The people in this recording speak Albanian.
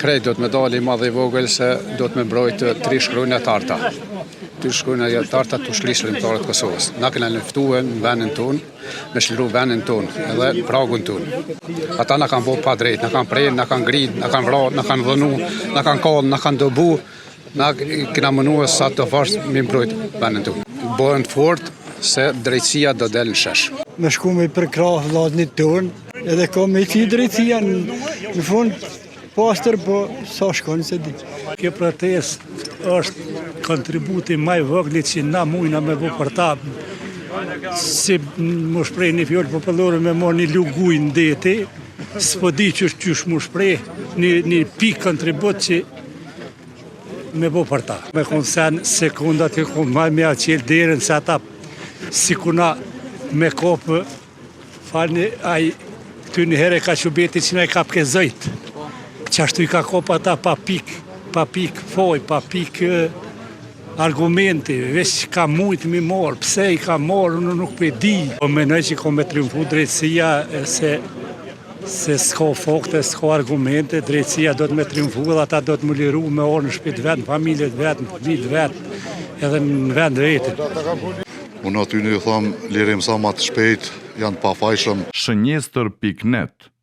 Krejt do të me dali i madh i vogël se do të me mbrojtë 3 shkronja të arta. 3 shkronja të arta të shlish-lëmtarët të Kosovës. Na kena luftuar në vendin tonë, me shliru vendin tonë edhe pragun tonë. Ata na kanë bërë pa drejt, na kanë prerë, na kanë ngrit, na kanë vrarë, na kanë dhënu, na kanë kallë, na kanë dobu. Na kena mënuar sa të vash me mbrojt vendin tonë. Bëhen të fort se drejtësia do del në shesh. Me shku me përkrah vllazënit tonë, edhe ka me qi drejtësia në fund pastër, po sa shkon se di. Kjo protestë është kontributi më i vogël që na mujna me bë për ta. Si më shpreh një fjalë popullore me marr një luguj në deti, s'po di qysh më shpreh një pikë kontribut që me bë për ta. Me konsen sekundat që ku më me aqel derën se ata si kuna me kopë falni ai ty një herë ka qubeti që ne ka për zëjt. Qashtu i ka kopë ata pa pik foj, pa pik argumenti, veç ka mujtë mi morë, pse i ka morë, unë nuk për di. Po menoj që ka me triumfu drejtësia se s'ka fakte, s'ka argumente, drejtësia do të me triumfu dhe ata do të më liru me orë në shpit vetë, në familjet vetë, në fëmijët vetë, edhe në vend vetë. Unë aty në ju thamë, lirim sa ma të shpejt, janë pa fajshëm. Shënjestër.net